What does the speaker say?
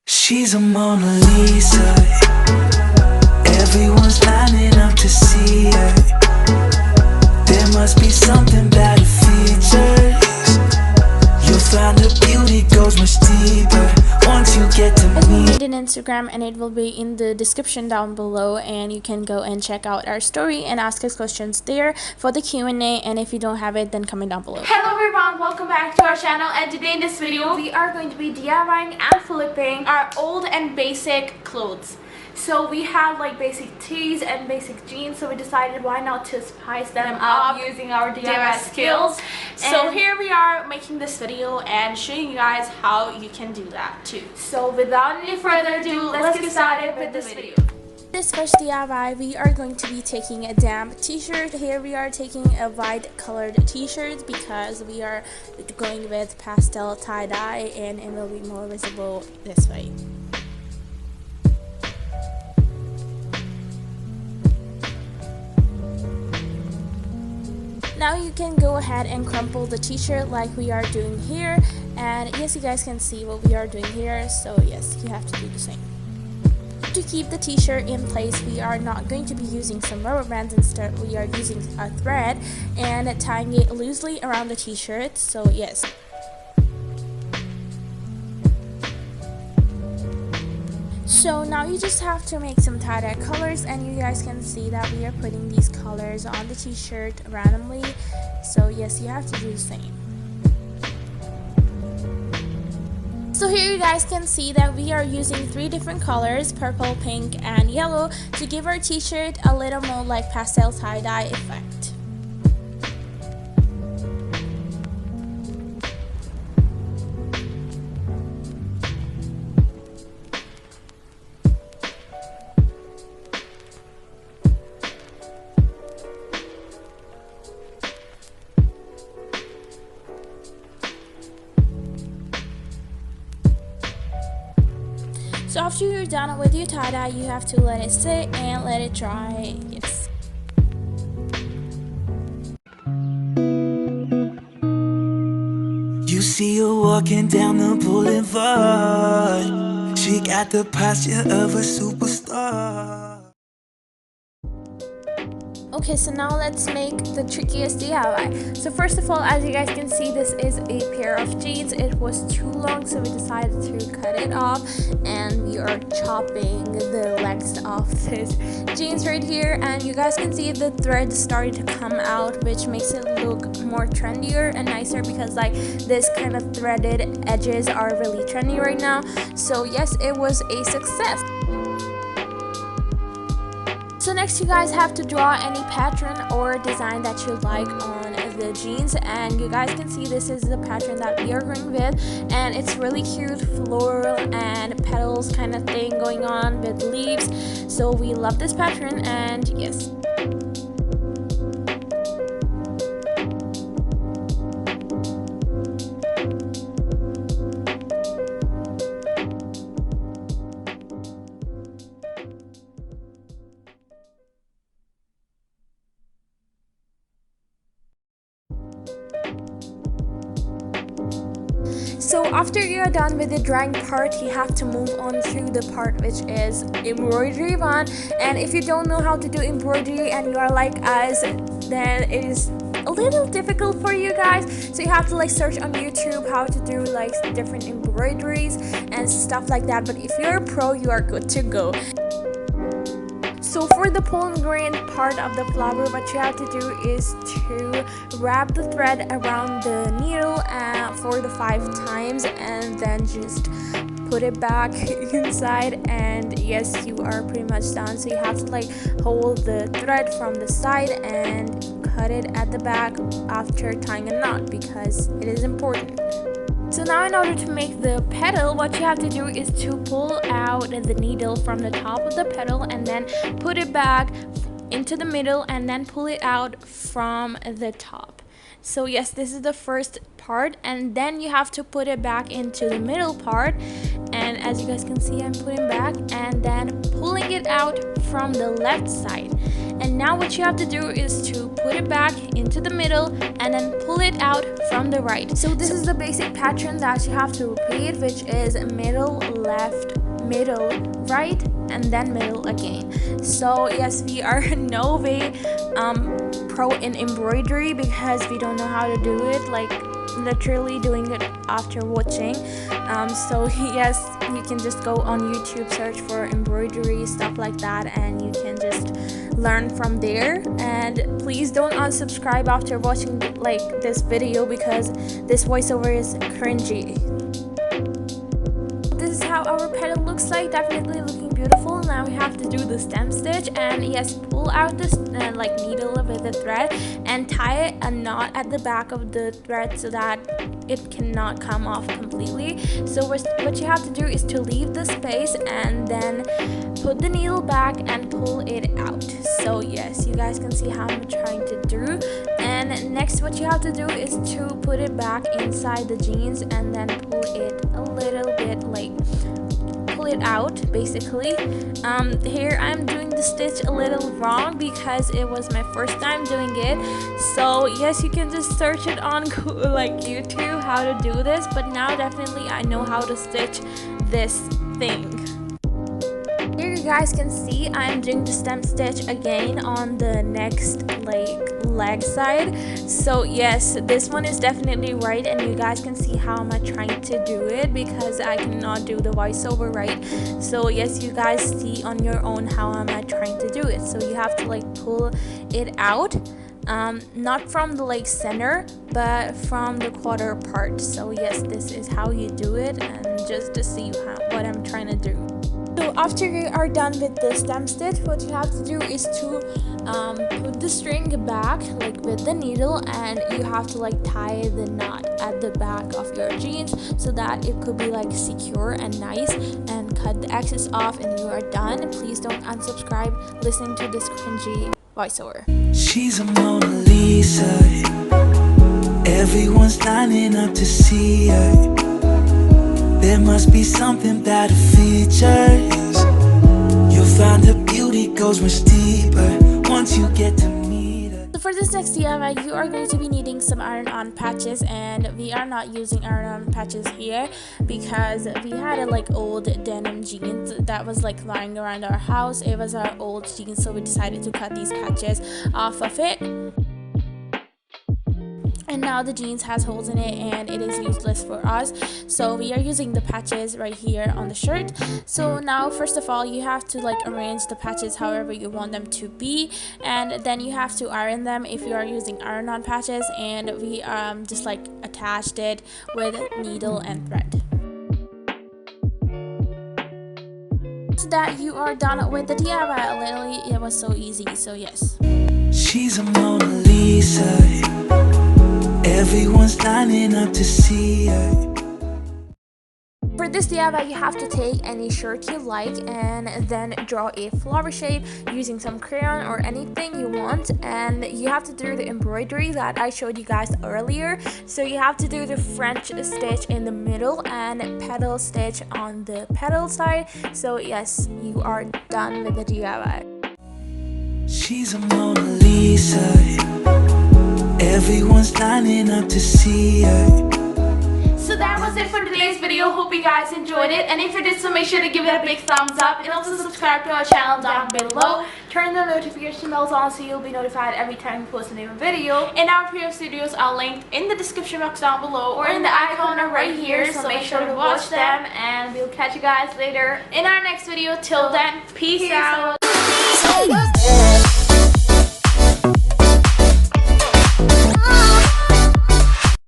She's a Mona Lisa. Everyone's lining up to see her. There must be something about her features. You'll find her beauty goes much deeper once you get to meet. An Instagram, and it will be in the description down below, and you can go and check out our story and ask us questions there for the Q&A, and if you don't have it, then comment down below. Hello everyone, welcome back to our channel, and today in this video we are going to be DIYing and flipping our old and basic clothes. So we have like basic tees and basic jeans, so we decided why not to spice them up using our DIY skills. So here we are making this video and showing you guys how you can do that too. So without any further ado, let's get started with this video. This first DIY, we are going to be taking a damp t-shirt. Here we are taking a white colored t-shirt because we are going with pastel tie-dye and it will be more visible this way. Now you can go ahead and crumple the t-shirt like we are doing here, and yes, you guys can see what we are doing here, so yes, you have to do the same. To keep the t-shirt in place, we are not going to be using some rubber bands. Instead we are using a thread and tying it loosely around the t-shirt, so yes. So now you just have to make some tie-dye colors, and you guys can see that we are putting these colors on the t-shirt randomly, so yes, you have to do the same. So here you guys can see that we are using 3 different colors, purple, pink, and yellow, to give our t-shirt a little more like pastel tie-dye effect. So after you're done with your tie-dye, you have to let it sit and let it dry, yes. You see her walking down the boulevard. She got the posture of a superstar. Okay, so now let's make the trickiest DIY. So first of all, as you guys can see, this is a pair of jeans. It was too long, so we decided to cut it off, and we are chopping the length of this jeans right here, and you guys can see the thread started to come out, which makes it look more trendier and nicer, because like this kind of threaded edges are really trendy right now. So yes, it was a success. So next you guys have to draw any pattern or design that you like on the jeans, and you guys can see this is the pattern that we are going with, and it's really cute floral and petals kind of thing going on with leaves, so we love this pattern, and yes. So after you're done with the drawing part, you have to move on to the part which is embroidery one. And if you don't know how to do embroidery and you are like us, then it is a little difficult for you guys. So you have to like search on YouTube how to do like different embroideries and stuff like that. But if you're a pro, you are good to go. So for the pollen grain part of the flower, what you have to do is to wrap the thread around the needle for the 5 times, and then just put it back inside, and yes, you are pretty much done. So you have to like hold the thread from the side and cut it at the back after tying a knot, because it is important. So now in order to make the petal, what you have to do is to pull out the needle from the top of the petal and then put it back into the middle and then pull it out from the top. So yes, this is the first part, and then you have to put it back into the middle part, and as you guys can see, I'm putting back and then pulling it out from the left side. And now what you have to do is to put it back into the middle and then pull it out from the right. So this is the basic pattern that you have to repeat, which is middle, left, middle, right, and then middle again. So yes, we are no way pro in embroidery because we don't know how to do it, like literally doing it after watching. So yes, you can just go on YouTube, search for embroidery, stuff like that, and you can just learn from there. And please don't unsubscribe after watching like this video because this voiceover is cringy. This is how our petal looks like, definitely looking beautiful. Now we have to do the stem stitch, and yes, pull out this like needle with the thread and tie a knot at the back of the thread so that it cannot come off completely. So what you have to do is to leave the space and then put the needle back and pull it out. So yes, you guys can see how I'm trying to do. And next what you have to do is to put it back inside the jeans and then pull it a little bit, like pull it out basically. Here I'm doing the stitch a little wrong because it was my first time doing it. So yes, you can just search it on like YouTube how to do this, but now definitely I know how to stitch this thing. Here you guys can see I'm doing the stem stitch again on the next like leg side. So yes, this one is definitely right, and you guys can see how I'm trying to do it because I cannot do the voiceover right. So yes, you guys see on your own how I'm trying to do it. So you have to like pull it out, not from the like center but from the quarter part. So yes, this is how you do it, and just to see what I'm trying to do. So after you are done with the stem stitch, what you have to do is to put the string back like with the needle, and you have to like tie the knot at the back of your jeans so that it could be like secure and nice, and cut the excess off, and you are done. Please don't unsubscribe listening to this cringy voiceover. She's a Mona Lisa, everyone's lining up to see her. There must be something about her features. You'll find her beauty goes much deeper once you get to meet her. So for this next DIY, you are going to be needing some iron-on patches, and we are not using iron-on patches here because we had a like old denim jeans that was like lying around our house. It was our old jeans, so we decided to cut these patches off of it. And now the jeans has holes in it and it is useless for us, so we are using the patches right here on the shirt. So now first of all, you have to like arrange the patches however you want them to be, and then you have to iron them if you are using iron-on patches, and we just like attached it with needle and thread. So that you are done with the DIY. Literally it was so easy. So yes, she's a Mona Lisa, everyone's lining up to see her. For this DIY, you have to take any shirt you like and then draw a flower shape using some crayon or anything you want, and you have to do the embroidery that I showed you guys earlier. So you have to do the French stitch in the middle and petal stitch on the petal side. So yes, you are done with the DIY. She's a Mona Lisa, everyone's lining up to see her. So that was it for today's video. Hope you guys enjoyed it, and if you did so, make sure to give it a big thumbs up, and also subscribe to our channel down below. Turn the notification bells on so you'll be notified every time we post a new video. And our previous videos are linked in the description box down below or in the icon right here, so make sure to watch them, and we'll catch you guys later in our next video. Till then, peace out.